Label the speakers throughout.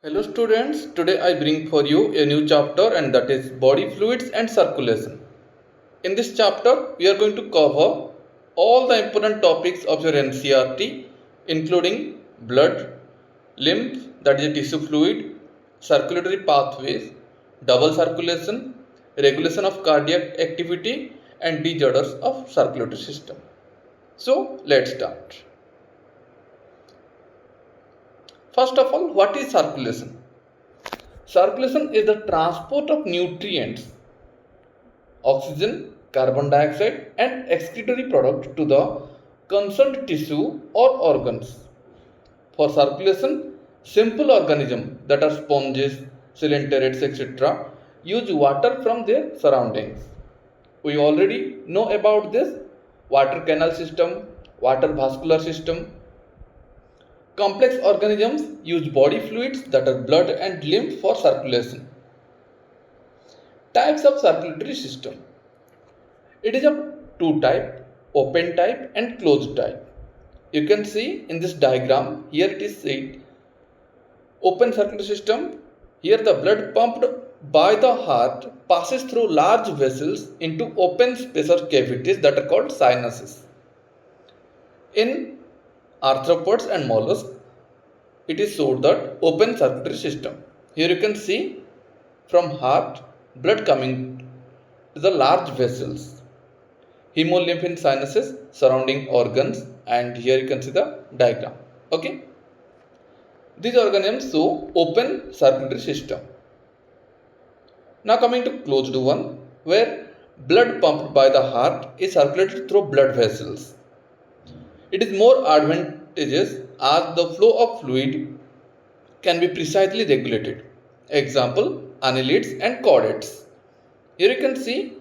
Speaker 1: Hello students, today I bring for you a new chapter and that is body fluids and circulation. In this chapter, we are going to cover all the important topics of your NCERT including blood, lymph that is a tissue fluid, circulatory pathways, double circulation, regulation of cardiac activity and disorders of circulatory system. So let's start. First of all, what is circulation? Circulation is the transport of nutrients, oxygen, carbon dioxide and excretory product to the concerned tissue or organs. For circulation, simple organisms that are sponges, coelenteраtes, etc. use water from their surroundings. We already know about this water canal system, water vascular system. Complex organisms use body fluids that are blood and lymph for circulation. Types of circulatory system. It is of two types, open type and closed type. You can see in this diagram, here it is said, open circulatory system. Here the blood pumped by the heart passes through large vessels into open space or cavities that are called sinuses. In arthropods and mollusks, it is showed that open circulatory system. Here you can see from heart blood coming to the large vessels, hemolymph in sinuses, surrounding organs, and here you can see the diagram. Okay, these organisms show open circulatory system. Now coming to closed one, where blood pumped by the heart is circulated through blood vessels. It is more advantageous as the flow of fluid can be precisely regulated. Example, annelids and chordates. Here you can see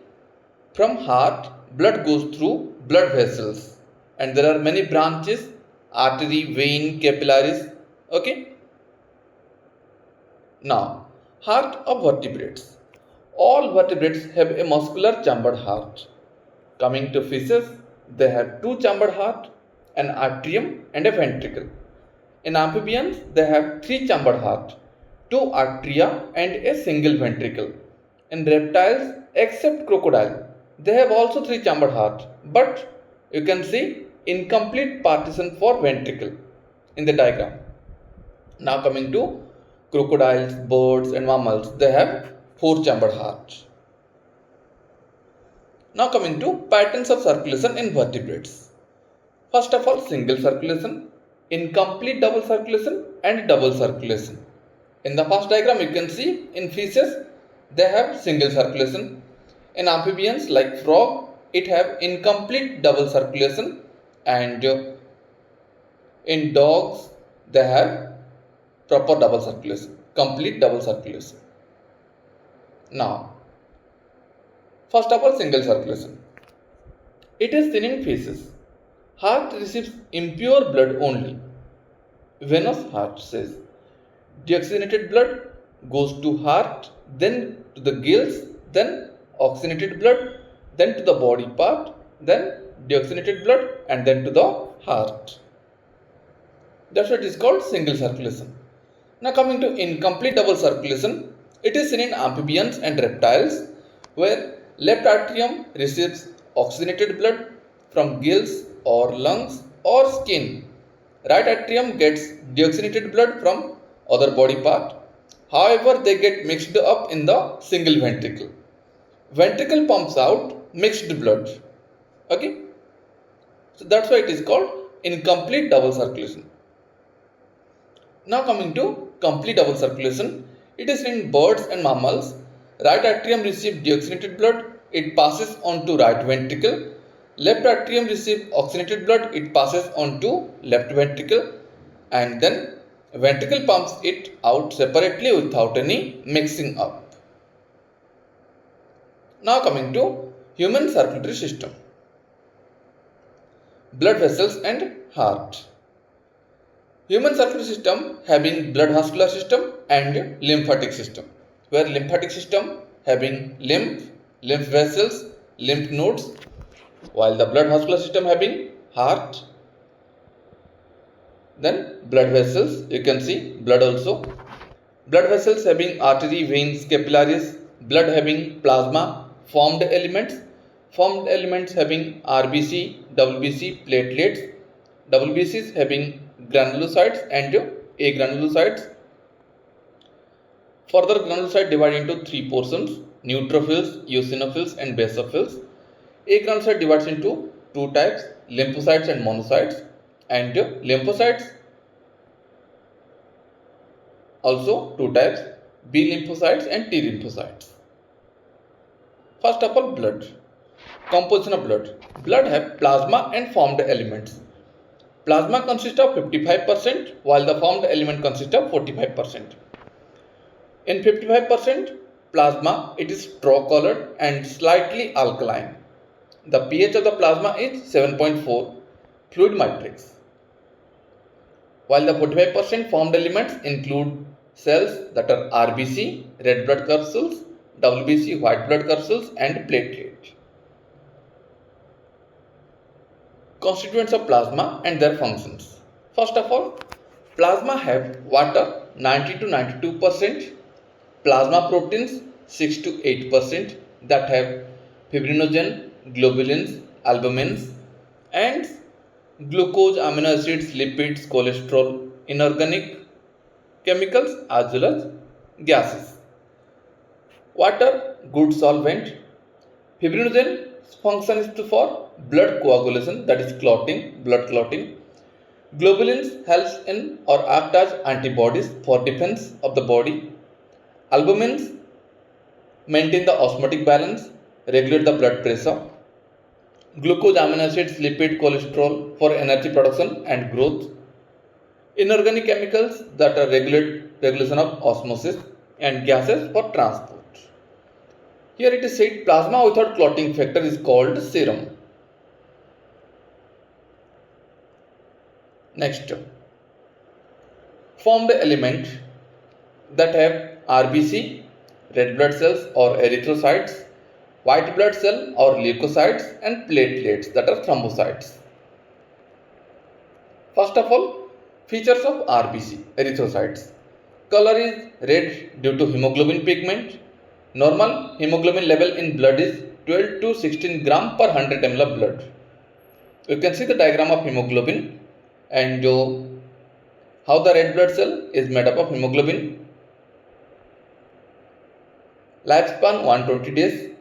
Speaker 1: from heart blood goes through blood vessels and there are many branches, artery, vein, capillaries. Okay. Now, heart of vertebrates. All vertebrates have a muscular chambered heart. Coming to fishes, they have two chambered heart, an atrium and a ventricle. In amphibians, they have three chambered heart, two atria and a single ventricle. In reptiles, except crocodile, they have also three chambered heart, but you can see incomplete partition for ventricle in the diagram. Now coming to crocodiles, birds and mammals, they have four chambered heart. Now coming to patterns of circulation in vertebrates. First of all, single circulation, incomplete double circulation and double circulation. In the first diagram you can see in fishes they have single circulation. In amphibians like frog it have incomplete double circulation, and in dogs they have proper double circulation, complete double circulation. Now first of all, single circulation. It is seen in fishes. Heart receives impure blood only. Venous heart says deoxygenated blood goes to heart, then to the gills, then oxygenated blood, then to the body part, then deoxygenated blood and then to the heart. That's what is called single circulation. Now coming to incomplete double circulation, it is seen in amphibians and reptiles where left atrium receives oxygenated blood from gills or lungs or skin. Right atrium gets deoxygenated blood from other body part. However, they get mixed up in the single ventricle. Ventricle pumps out mixed blood. Okay. So that's why it is called incomplete double circulation. Now coming to complete double circulation. It is in birds and mammals. Right atrium receives deoxygenated blood. It passes on to right ventricle. Left atrium receives oxygenated blood, it passes on to left ventricle and then ventricle pumps it out separately without any mixing up. Now coming to human circulatory system. Blood vessels and heart. Human circulatory system having blood vascular system and lymphatic system, where lymphatic system having lymph vessels, lymph nodes, while the blood vascular system having heart, then blood vessels, you can see blood also, Blood vessels having artery, veins, capillaries. Blood having plasma, formed elements having RBC, WBC, platelets. WBCs having granulocytes and agranulocytes. Further, granulocyte divided into three portions: neutrophils, eosinophils and basophils. Agranulocyte divides into two types: lymphocytes and monocytes. And lymphocytes also two types: B lymphocytes and T lymphocytes. First of all, blood. Composition of blood. Blood have plasma and formed elements. Plasma consists of 55% while the formed element consists of 45%. In 55% plasma, it is straw colored and slightly alkaline. The pH of the plasma is 7.4, fluid matrix. While the 45% formed elements include cells that are RBC, red blood corpuscles, WBC, white blood corpuscles and platelet. Constituents of plasma and their functions. First of all, plasma have water 90 to 92%, plasma proteins 6 to 8% that have fibrinogen, globulins, albumins and glucose, amino acids, lipids, cholesterol, inorganic chemicals as well as gases. Water, good solvent. Fibrinogen function is for blood coagulation, that is clotting, blood clotting. Globulins helps in or act as antibodies for defense of the body. Albumins maintain the osmotic balance, regulate the blood pressure. Glucose, amino acids, lipid, cholesterol for energy production and growth. Inorganic chemicals that are regulation of osmosis and gases for transport. Here it is said plasma without clotting factor is called serum. Next, formed element that have RBC, red blood cells or erythrocytes, white blood cell or leukocytes and platelets that are thrombocytes. First of all, features of RBC, erythrocytes. Color is red due to hemoglobin pigment. Normal hemoglobin level in blood is 12 to 16 gram per 100 ml of blood. You can see the diagram of hemoglobin and how the red blood cell is made up of hemoglobin. Lifespan 120 days.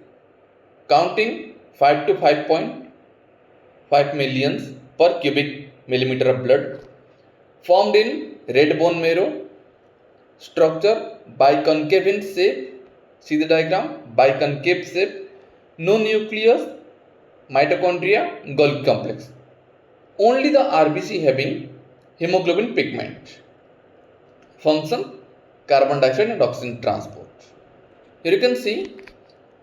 Speaker 1: Counting 5 to 5.5 millions per cubic millimeter of blood. Formed in red bone marrow. Structure biconcave in shape. See the diagram, biconcave shape. No nucleus, mitochondria, Golgi complex. Only the RBC having hemoglobin pigment. Function, carbon dioxide and oxygen transport. Here you can see,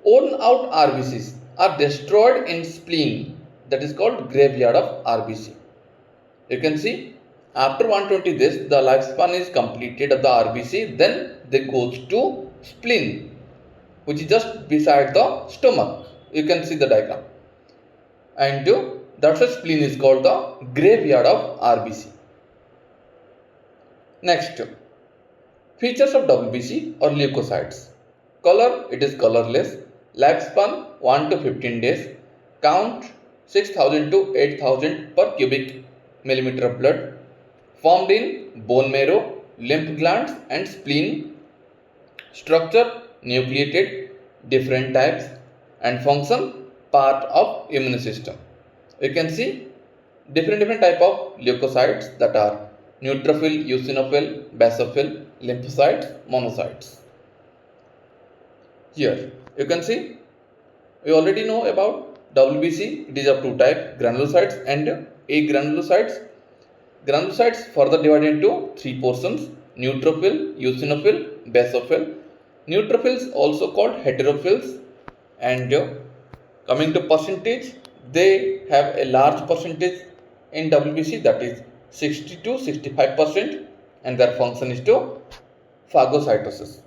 Speaker 1: worn out RBCs are destroyed in spleen, that is called graveyard of RBC. You can see, after 120 days, the lifespan is completed of the RBC, then they goes to spleen, which is just beside the stomach. You can see the diagram. And that's why spleen is called the graveyard of RBC. Next, features of WBC or leukocytes. Color, it is colorless. Lifespan 1 to 15 days. Count 6000 to 8000 per cubic millimeter of blood. Formed in bone marrow, lymph glands and spleen. Structure, nucleated, different types and function, part of immune system. You can see different type of leukocytes that are neutrophil, eosinophil, basophil, lymphocytes, monocytes. Here you can see we already know about WBC. It is of two types, granulocytes and agranulocytes. Granulocytes further divided into three portions: neutrophil, eosinophil, basophil. Neutrophils also called heterophils, and coming to percentage, they have a large percentage in WBC, that is 60 to 65%, and their function is to phagocytosis.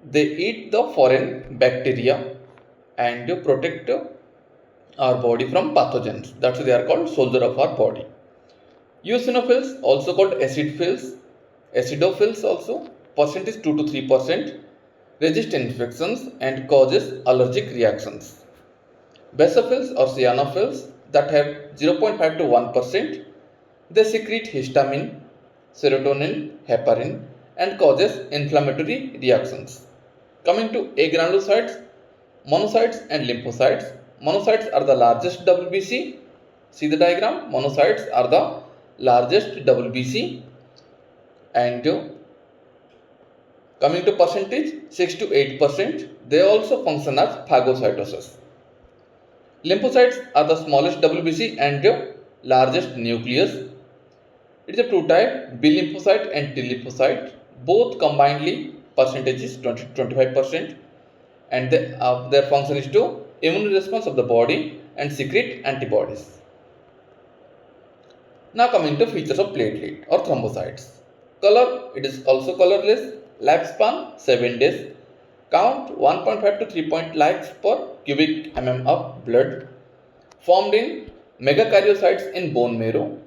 Speaker 1: They eat the foreign bacteria and protect our body from pathogens. That's why they are called soldier of our body. Eosinophils, also called acidophils also. percentage 2 to 3%, resist infections and causes allergic reactions. Basophils or cyanophils that have 0.5 to 1%, they secrete histamine, serotonin, heparin and causes inflammatory reactions. Coming to agranulocytes, monocytes and lymphocytes. Monocytes are the largest WBC. See the diagram, monocytes are the largest WBC, and coming to percentage 6 to 8%, they also function as phagocytosis. Lymphocytes are the smallest WBC and largest nucleus. It is a two type, B lymphocyte and T lymphocyte. Both combinedly percentage is 20 to 25%, and their function is to immune response of the body and secrete antibodies. Now coming to features of platelet or thrombocytes. Color, it is also colorless. Lifespan 7 days. Count 1.5 to 3 lakhs per cubic mm of blood. Formed in megakaryocytes in bone marrow.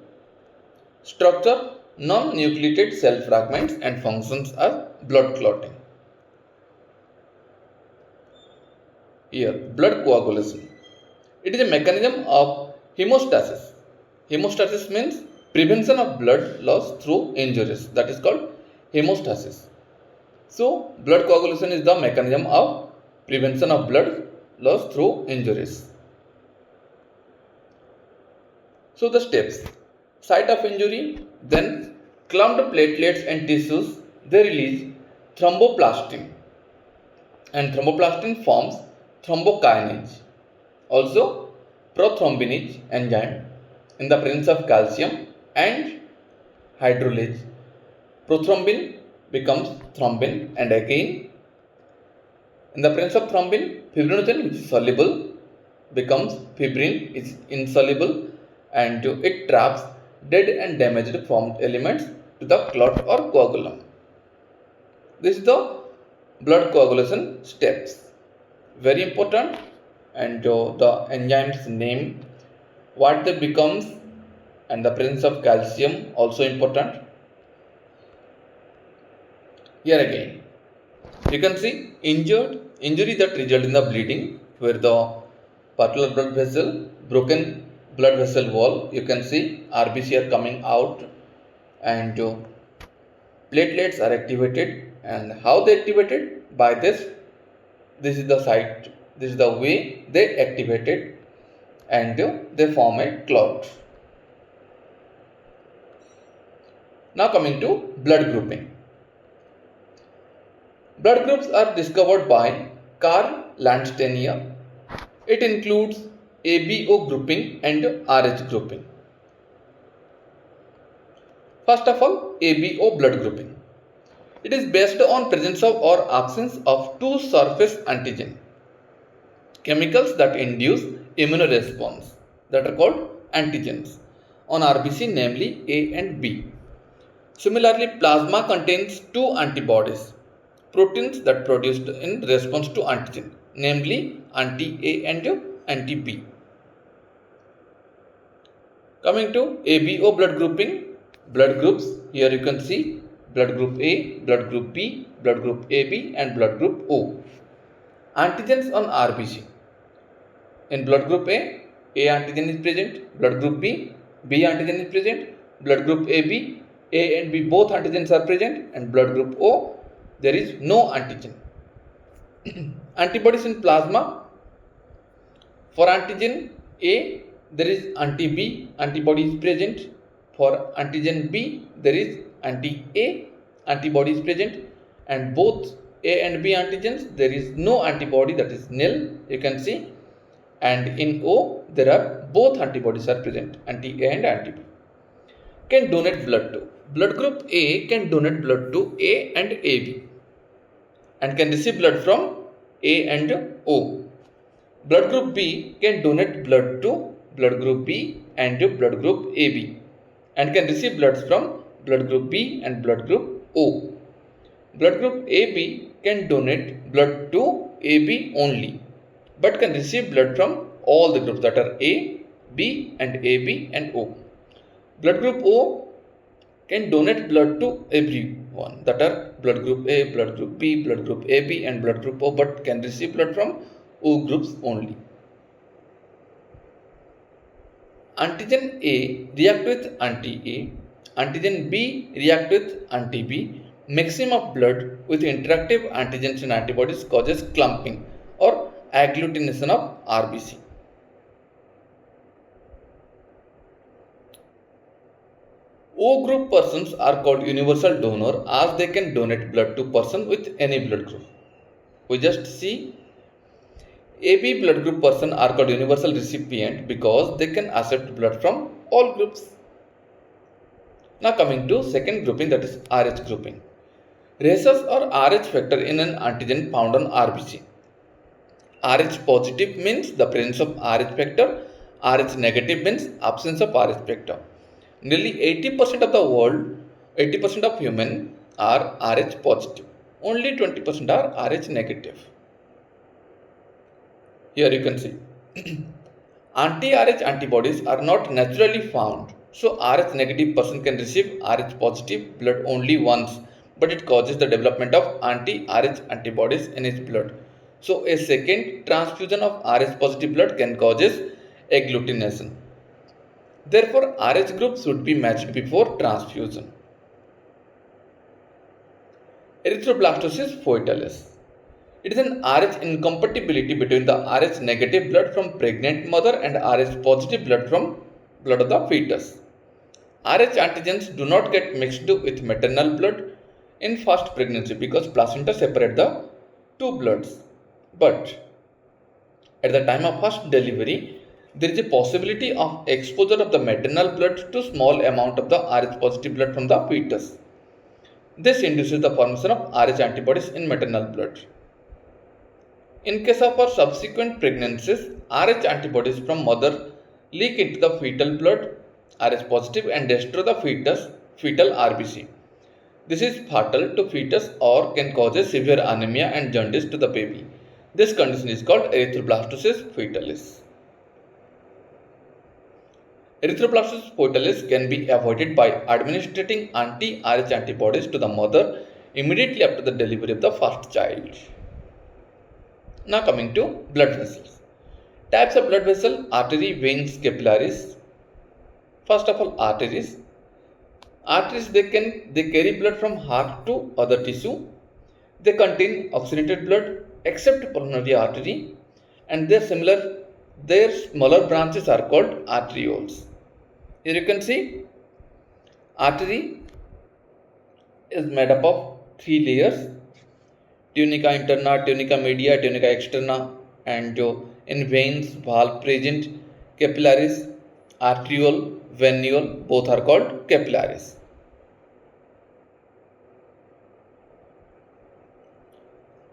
Speaker 1: Structure, non-nucleated cell fragments and functions as blood clotting. Here, blood coagulation. It is a mechanism of hemostasis. Hemostasis means prevention of blood loss through injuries. That is called hemostasis. So, blood coagulation is the mechanism of prevention of blood loss through injuries. So, the steps. Site of injury, then clumped platelets and tissues, they release thromboplastin, and thromboplastin forms thrombokinase. Also, prothrombinase enzyme in the presence of calcium and hydrolase. Prothrombin becomes thrombin, and again in the presence of thrombin, fibrinogen, which is soluble, becomes fibrin, is insoluble, and it traps dead and damaged formed elements to the clot or coagulum. This is the blood coagulation steps. Very important, and the enzyme's name, what they becomes, and the presence of calcium also important. Here again, you can see injury that result in the bleeding, where the particular blood vessel, broken blood vessel wall, you can see RBC are coming out, and platelets are activated. And how they activated? By this is the site, this is the way they activated, and they form a clot. Now coming to blood grouping. Blood groups are discovered by Karl Landsteiner. It includes ABO grouping and RH grouping. First of all, ABO blood grouping. It is based on presence of or absence of two surface antigen chemicals that induce immunoresponse, that are called antigens, on RBC, namely A and B. Similarly, plasma contains two antibodies, proteins that produced in response to antigen, namely anti-A and anti-B. Coming to ABO blood grouping, blood groups, here you can see blood group A, blood group B, blood group AB and blood group O. Antigens on RBC. In blood group A antigen is present, blood group B antigen is present, blood group AB, A and B both antigens are present, and blood group O, there is no antigen. Antibodies in plasma. For antigen A, there is anti-B antibody is present. For antigen B, there is anti-A antibody is present, and both A and B antigens, there is no antibody, that is nil, you can see. And in O, there are both antibodies are present, anti-A and anti-B. Can donate blood to. Blood group A can donate blood to A and AB, and can receive blood from A and O. Blood group B can donate blood to blood group B and blood group AB, and can receive blood from blood group B and blood group O. Blood group AB can donate blood to AB only, but can receive blood from all the groups, that are A, B and AB and O. Blood group O, can donate blood to blood group A and blood to blood group B and blood to blood group O. Blood group AB can donate blood to AB only, but can receive blood from all the groups, that are A, B and AB and O. Blood group O, can donate blood to A, B and AB and O. Blood group AB can donate blood to AB only, but can receive blood from all the groups, that are A, B and AB and O. Blood group O can donate blood to everyone, that are blood group A, blood group B, blood group AB and blood group O, but can receive blood from O groups only. Antigen A react with anti-A, antigen B react with anti-B. Mixing of blood with interactive antigens and antibodies causes clumping or agglutination of RBC. O group persons are called universal donor as they can donate blood to person with any blood group. We just see AB blood group person are called universal recipient because they can accept blood from all groups. Now coming to second grouping, that is RH grouping. Rhesus or RH factor in an antigen found on RBC. RH positive means the presence of RH factor, RH negative means absence of RH factor. Nearly 80% of the world, 80% of human are RH positive. Only 20% are RH negative. Here you can see. Anti-RH antibodies are not naturally found. So RH negative person can receive RH positive blood only once, but it causes the development of anti-RH antibodies in his blood. So a second transfusion of RH positive blood can causes agglutination. Therefore, RH group should be matched before transfusion. Erythroblastosis foetalis. It is an RH incompatibility between the RH negative blood from pregnant mother and RH positive blood from blood of the fetus. RH antigens do not get mixed with maternal blood in first pregnancy because placenta separate the two bloods. But at the time of first delivery, there is a possibility of exposure of the maternal blood to small amount of the RH positive blood from the fetus. This induces the formation of RH antibodies in maternal blood. In case of our subsequent pregnancies, RH antibodies from mother leak into the fetal blood, RH positive, and destroy the fetal RBC. This is fatal to fetus or can cause a severe anemia and jaundice to the baby. This condition is called erythroblastosis foetalis. Erythroblastosis foetalis can be avoided by administering anti-RH antibodies to the mother immediately after the delivery of the first child. Now coming to blood vessels. Types of blood vessel: artery, veins, capillaries. First of all, arteries. Arteries, they carry blood from heart to other tissue. They contain oxygenated blood except pulmonary artery, and their smaller branches are called arterioles. Here you can see artery is made up of three layers: tunica interna, tunica media, tunica externa, and in veins, valve present, capillaries, arteriole, venule, both are called capillaries.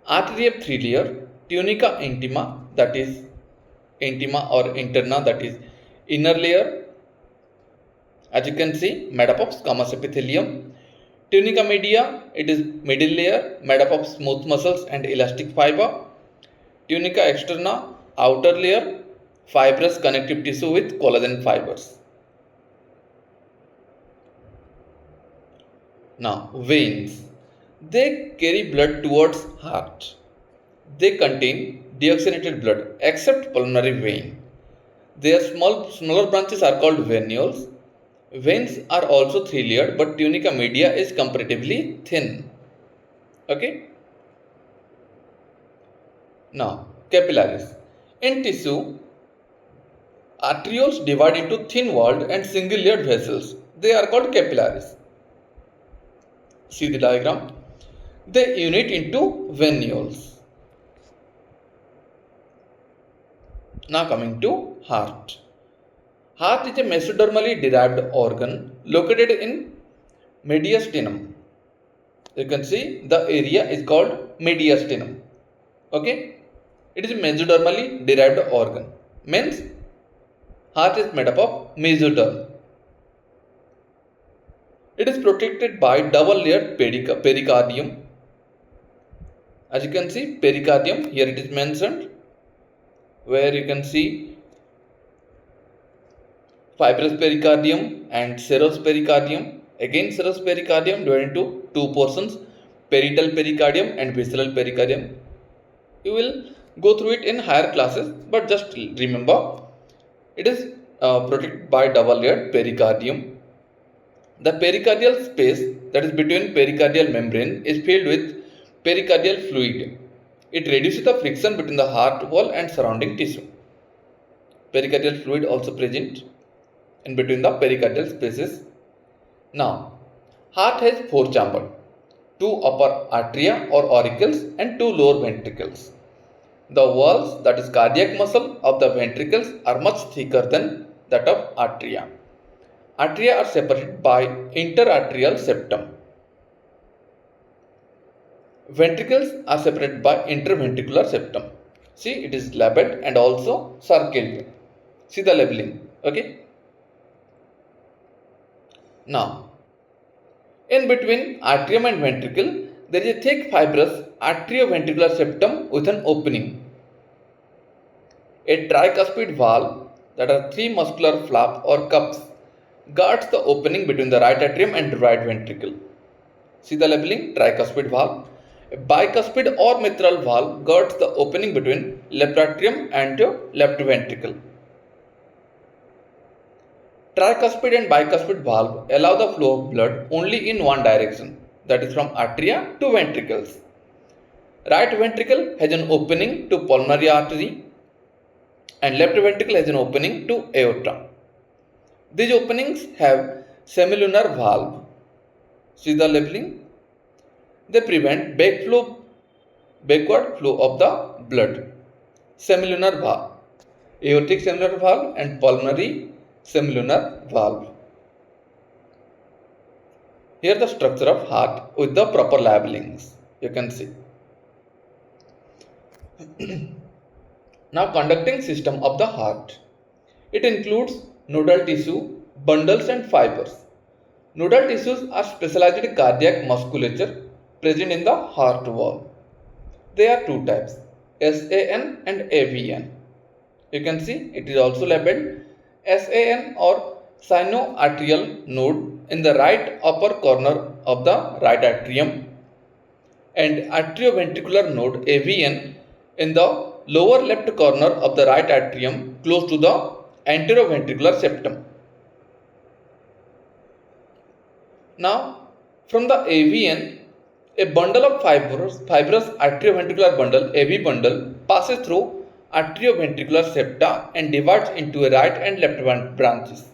Speaker 1: Artery of three layer: tunica intima, that is intima or interna, that is inner layer, as you can see, made up of squamous epithelium. Tunica media, it is middle layer, made up of smooth muscles and elastic fiber. Tunica externa, outer layer, fibrous connective tissue with collagen fibers. Now, veins. They carry blood towards heart. They contain deoxygenated blood except pulmonary vein. Their smaller branches are called venules. Veins are also three layered, but tunica media is comparatively thin. Okay. Now, capillaries. In tissue, arterioles divide into thin walled and single layered vessels. They are called capillaries. See the diagram. They unite into venules. Now coming to heart. Heart is a mesodermally derived organ located in mediastinum. You can see the area is called mediastinum. Okay. It is a mesodermally derived organ. Means heart is made up of mesoderm. It is protected by double layered pericardium. As you can see, pericardium, here it is mentioned, where you can see fibrous pericardium and serous pericardium. Again, serous pericardium divided into two portions, parietal pericardium and visceral pericardium. You will go through it in higher classes, but just remember it is protected by double layered pericardium. The pericardial space, that is between pericardial membrane, is filled with pericardial fluid. It reduces the friction between the heart wall and surrounding tissue. Pericardial fluid also present in between the pericardial spaces. Now, heart has four chambers, two upper atria or auricles and two lower ventricles. The walls, that is cardiac muscle of the ventricles, are much thicker than that of atria. Atria are separated by interarterial septum. Ventricles are separated by interventricular septum. See, it is labeled and also circled. See the labeling. Okay. Now, in between atrium and ventricle, there is a thick fibrous atrioventricular septum with an opening. A tricuspid valve, that are three muscular flaps or cups, guards the opening between the right atrium and right ventricle. See the labeling, tricuspid valve. A bicuspid or mitral valve guards the opening between left atrium and left ventricle. Tricuspid and bicuspid valve allow the flow of blood only in one direction, that is from atria to ventricles. Right ventricle has an opening to pulmonary artery and left ventricle has an opening to aorta. These openings have semilunar valve. See the labeling? They prevent backward flow of the blood. Semilunar valve, aortic semilunar valve and pulmonary semilunar valve. Here the structure of heart with the proper labelings. You can see. Now, conducting system of the heart. It includes nodal tissue, bundles and fibers. Nodal tissues are specialized cardiac musculature present in the heart wall. There are two types, SAN and AVN. You can see it is also labeled SAN or sinoatrial node in the right upper corner of the right atrium and atrioventricular node AVN in the lower left corner of the right atrium close to the anteroventricular septum. Now, from the AVN, a bundle of fibrous atrioventricular bundle, AV bundle, passes through atrioventricular septa and divides into a right and left branches.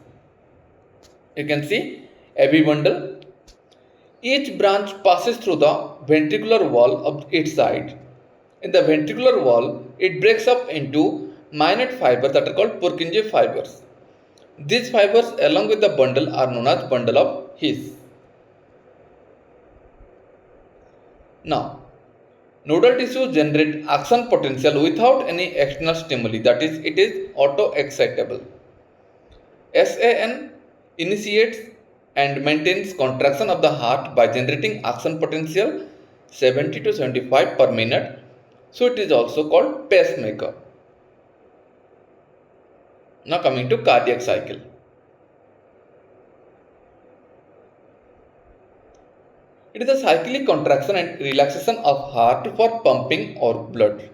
Speaker 1: You can see AV bundle. Each branch passes through the ventricular wall of its side. In the ventricular wall, it breaks up into minute fibers that are called Purkinje fibers. These fibers along with the bundle are known as bundle of His. Now, nodal tissue generate action potential without any external stimuli, that is, it is auto-excitable. SAN initiates and maintains contraction of the heart by generating action potential 70 to 75 per minute, so it is also called pacemaker. Now coming to cardiac cycle. It is a cyclic contraction and relaxation of heart for pumping or blood.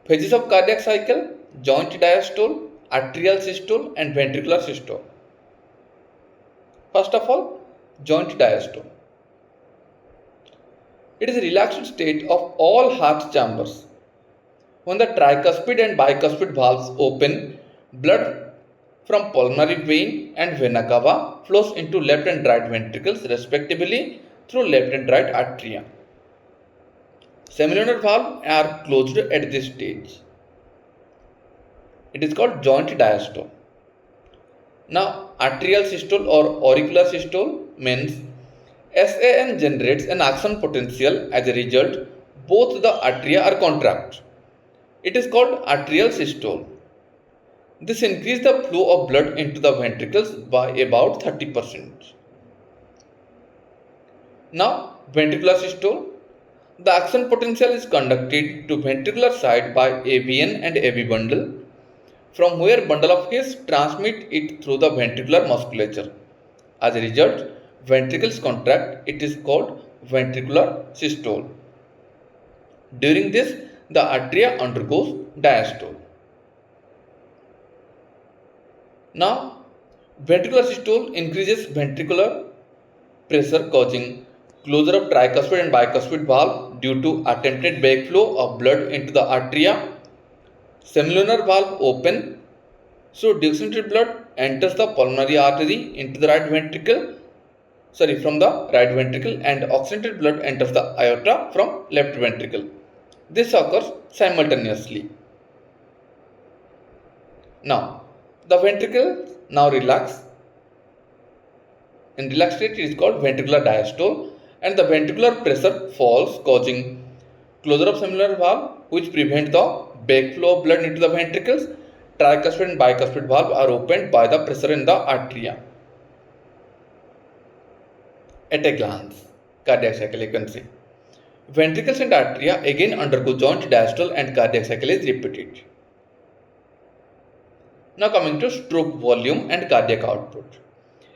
Speaker 1: Phases of cardiac cycle: joint diastole, atrial systole and ventricular systole. First of all, joint diastole. It is a relaxed state of all heart chambers. When the tricuspid and bicuspid valves open, blood from pulmonary vein and vena cava flows into left and right ventricles respectively through left and right atria. Semilunar valves are closed at this stage. It is called joint diastole. Now, atrial systole or auricular systole means SAN generates an action potential. As a result, both the atria are contract. It is called atrial systole. This increases the flow of blood into the ventricles by about 30%. Now, ventricular systole. The action potential is conducted to ventricular side by AVN and AV bundle, from where bundle of His transmit it through the ventricular musculature. As a result, ventricles contract, it is called ventricular systole. During this, the atria undergoes diastole. Now, ventricular systole increases ventricular pressure, causing closure of tricuspid and bicuspid valve due to attempted backflow of blood into the atria. Semilunar valve open, so deoxygenated blood enters the pulmonary artery into the from the right ventricle, and oxygenated blood enters the aorta from left ventricle. This occurs simultaneously. Now, the ventricle now relax. In relaxed state, it is called ventricular diastole, and the ventricular pressure falls, causing closure of semilunar valve, which prevent the backflow of blood into the ventricles. Tricuspid and bicuspid valve are opened by the pressure in the atria. At a glance, cardiac cycle you can see. Ventricles and atria again undergo joint diastole and cardiac cycle is repeated. Now coming to stroke volume and cardiac output.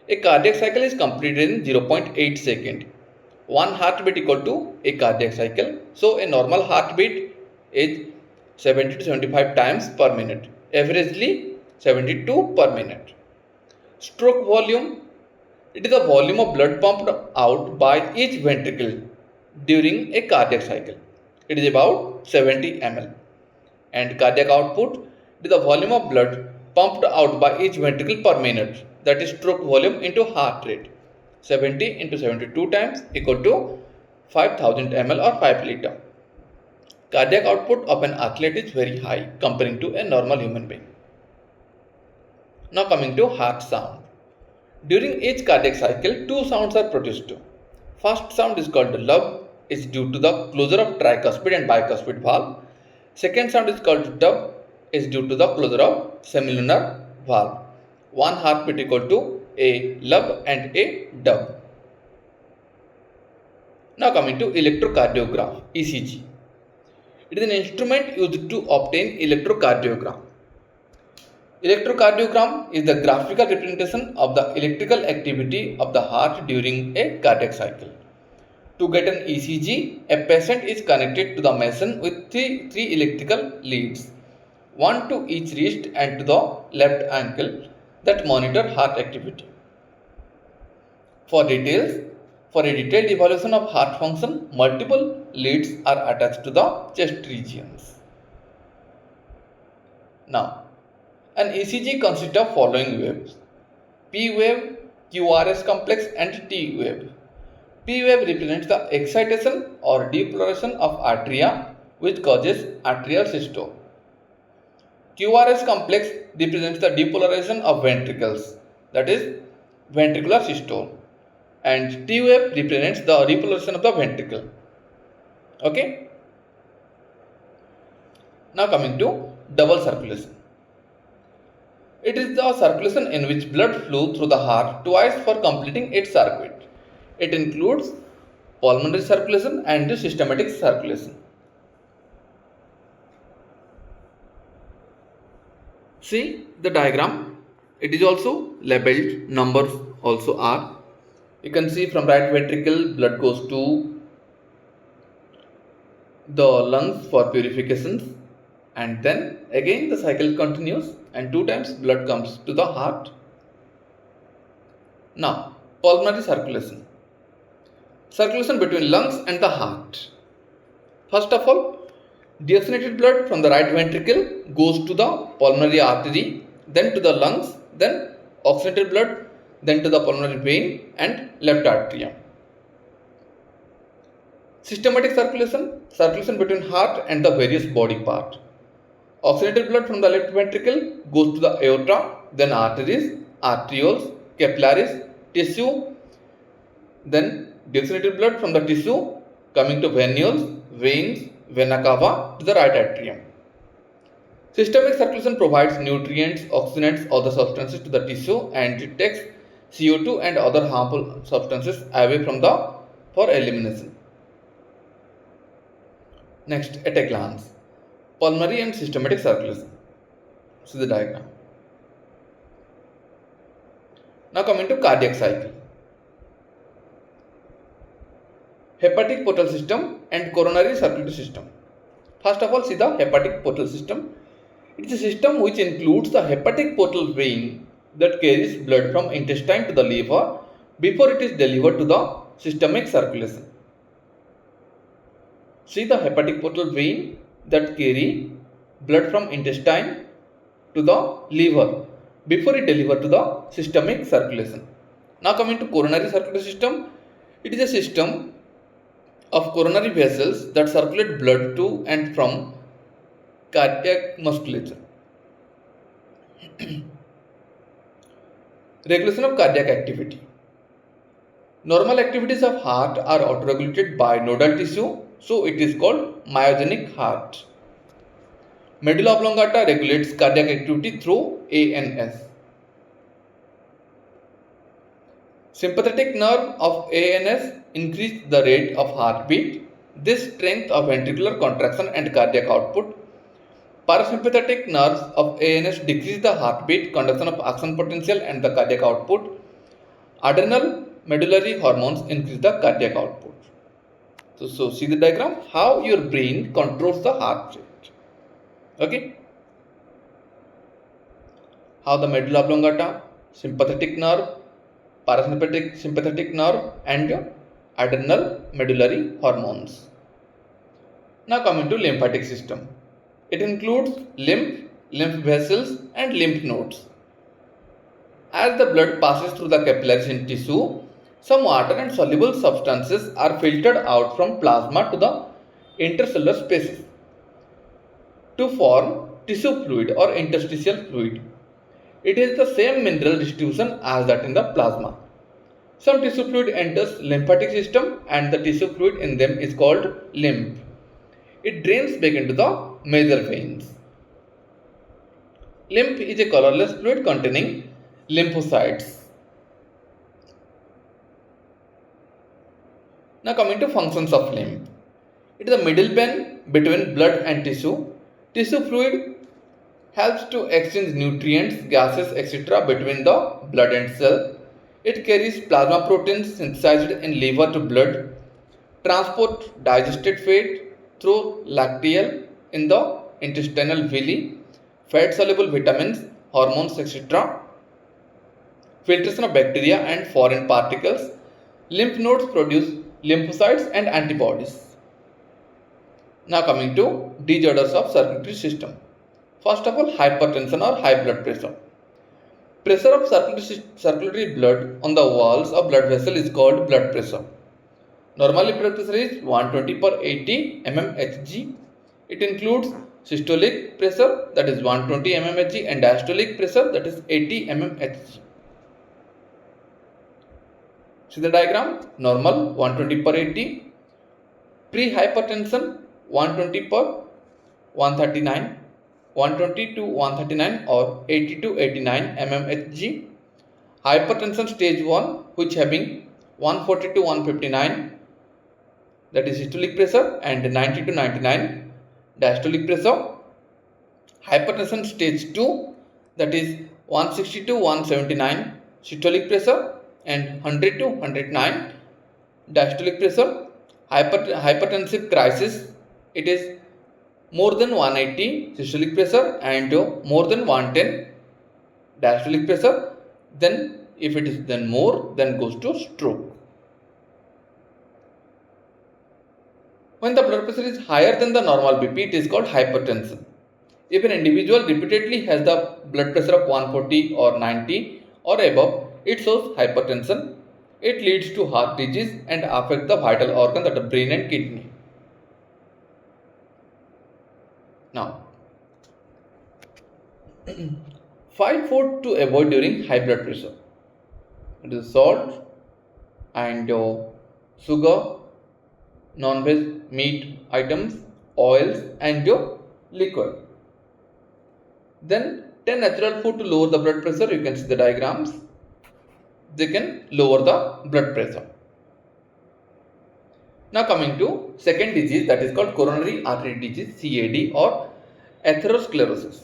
Speaker 1: A cardiac cycle is completed in 0.8 second. One heartbeat equal to a cardiac cycle. So a normal heartbeat is 70 to 75 times per minute. Averagely 72 per minute. Stroke volume, it is the volume of blood pumped out by each ventricle during a cardiac cycle. It is about 70 ml. And cardiac output, it is the volume of blood pumped out by each ventricle per minute, that is stroke volume into heart rate. 70 into 72 times equal to 5000 ml or 5 liter. Cardiac output of an athlete is very high comparing to a normal human being. Now coming to heart sound. During each cardiac cycle, two sounds are produced. First sound is called lub, is due to the closure of tricuspid and bicuspid valve. Second sound is called dub, is due to the closure of semilunar valve. One heartbeat equal to a lub and a dub. Now coming to electrocardiograph, ECG. It is an instrument used to obtain electrocardiogram. Electrocardiogram is the graphical representation of the electrical activity of the heart during a cardiac cycle. To get an ECG, a patient is connected to the machine with three electrical leads, one to each wrist and to the left ankle, that monitor heart activity. For a detailed evaluation of heart function, multiple leads are attached to the chest regions. Now, an ECG consists of following waves: P wave, QRS complex and T wave. P wave represents the excitation or depolarization of atria, which causes atrial systole. QRS complex represents the depolarization of ventricles, that is ventricular systole, and T wave represents the repolarization of the ventricle. Okay. Now coming to double circulation. It is the circulation in which blood flows through the heart twice for completing its circuit. It includes pulmonary circulation and the systematic circulation. See the diagram, it is also labeled, numbers also are. You can see from right ventricle blood goes to the lungs for purifications, and then again the cycle continues and two times blood comes to the heart. Now pulmonary circulation. Circulation between lungs and the heart. First of all, deoxygenated blood from the right ventricle goes to the pulmonary artery, then to the lungs, then oxygenated blood, then to the pulmonary vein and left atrium. Systematic circulation, circulation between heart and the various body part. Oxygenated blood from the left ventricle goes to the aorta, then arteries, arterioles, capillaries, tissue, then deoxygenated blood from the tissue coming to venules, veins, vena cava to the right atrium. Systemic circulation provides nutrients, oxygenates other substances to the tissue and it takes CO2 and other harmful substances away from for elimination. Next, at a glance, pulmonary and systematic circulation. See the diagram. Now coming to cardiac cycle. hepatic portal system and coronary circulatory system. First of all, see the hepatic portal system. It is a system which includes the hepatic portal vein that carries blood from intestine to the liver before it is delivered to the systemic circulation. See the hepatic portal vein that carry blood from intestine to the liver before it delivered to the systemic circulation. Now coming to coronary circulatory system, it is a system of coronary vessels that circulate blood to and from cardiac musculature. Regulation of cardiac activity. Normal activities of heart are autoregulated by nodal tissue, so it is called myogenic heart. Medulla oblongata regulates cardiac activity through ANS. Sympathetic nerve of ANS increases the rate of heartbeat. This strength of ventricular contraction and cardiac output. Parasympathetic nerves of ANS decrease the heartbeat, conduction of action potential and the cardiac output. Adrenal medullary hormones increase the cardiac output. So see the diagram, how your brain controls the heart rate. Okay. How the medulla oblongata, sympathetic nerve, parasympathetic sympathetic nerve and adrenal medullary hormones. Now coming to lymphatic system. It includes lymph vessels and lymph nodes. As the blood passes through the capillaries in tissue, some water and soluble substances are filtered out from plasma to the intercellular spaces to form tissue fluid or interstitial fluid. It is the same mineral distribution as that in the plasma. Some tissue fluid enters lymphatic system and the tissue fluid in them is called lymph. It drains back into the major veins. Lymph is a colorless fluid containing lymphocytes. Now coming to functions of lymph. It is the middleman between blood and tissue. Tissue fluid helps to exchange nutrients, gases, etc. between the blood and cell. It carries plasma proteins synthesized in liver to blood, transport digested fat through lacteal in the intestinal villi, fat soluble vitamins, hormones, etc. Filtration of bacteria and foreign particles. Lymph nodes produce lymphocytes and antibodies. Now coming to disorders of circulatory system. First of all, hypertension or high blood pressure. Pressure of circulatory blood on the walls of blood vessel is called blood pressure. Normally blood pressure is 120/80 mmHg. It includes systolic pressure that is 120 mmHg and diastolic pressure that is 80 mmHg. See the diagram, normal 120/80, pre-hypertension 120/139, 120 to 139 or 80 to 89 mmHg. Hypertension stage 1 which having 140 to 159 that is systolic pressure and 90 to 99 diastolic pressure. Hypertension stage 2 that is 160 to 179 systolic pressure and 100 to 109 diastolic pressure. Hypertensive crisis, it is more than 180 systolic pressure and more than 110 diastolic pressure. Then if it is then more, then goes to stroke. When the blood pressure is higher than the normal BP, it is called hypertension. If an individual repeatedly has the blood pressure of 140 or 90 or above, it shows hypertension. It leads to heart disease and affects the vital organ, that is brain and kidney. Now, 5 food to avoid during high blood pressure. It is salt and sugar, non-veg meat items, oils and liquid. Then 10 natural food to lower the blood pressure. You can see the diagrams. They can lower the blood pressure. Now coming to second disease, that is called coronary artery disease, CAD, or atherosclerosis.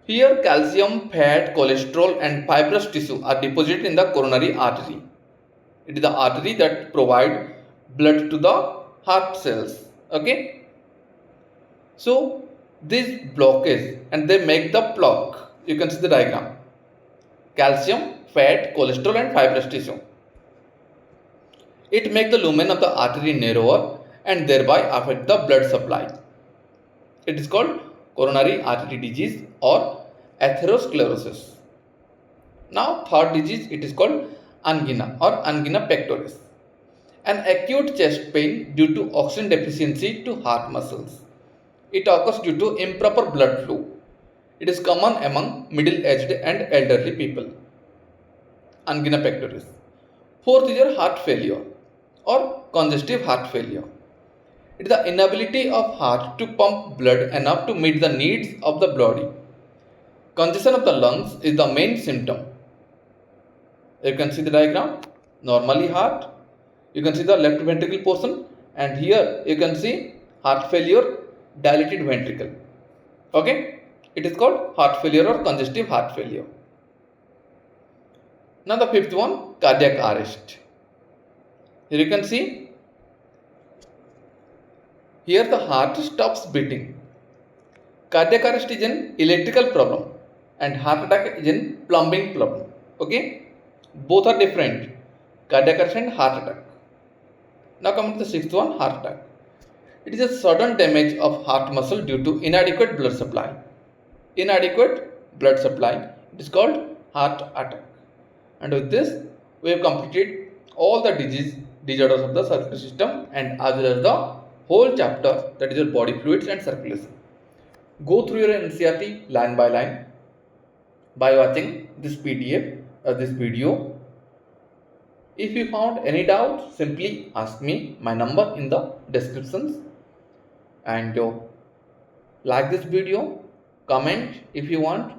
Speaker 1: Here calcium, fat, cholesterol and fibrous tissue are deposited in the coronary artery. It is the artery that provides blood to the heart cells. Okay. So these blockage and they make the plaque. You can see the diagram. Calcium, fat, cholesterol and fibrous tissue. It makes the lumen of the artery narrower and thereby affect the blood supply. It is called coronary artery disease or atherosclerosis. Now third disease, it is called angina or angina pectoris. An acute chest pain due to oxygen deficiency to heart muscles. It occurs due to improper blood flow. It is common among middle-aged and elderly people. Angina pectoris. Fourth is your heart failure or congestive heart failure. It is the inability of heart to pump blood enough to meet the needs of the body. Congestion of the lungs is the main symptom. You can see the diagram. Normally heart. You can see the left ventricle portion, and here you can see heart failure, dilated ventricle. Okay. It is called heart failure or congestive heart failure. Now the fifth one, cardiac arrest. Here you can see, here the heart stops beating. Cardiac arrest is an electrical problem and heart attack is an plumbing problem. Okay, both are different, cardiac arrest and heart attack. Now coming to the sixth one, heart attack. It is a sudden damage of heart muscle due to inadequate blood supply. Inadequate blood supply, it is called heart attack. And with this, we have completed all the disorders of the circulatory system and as well as the whole chapter, that is your body fluids and circulation. Go through your NCERT line by line by watching this PDF or this video. If you found any doubt, simply ask me. My number in the descriptions. And like this video, comment if you want,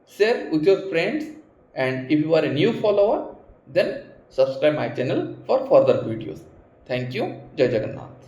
Speaker 1: share with your friends, and if you are a new follower, then subscribe my channel for further videos. Thank you. Jai Jagannath.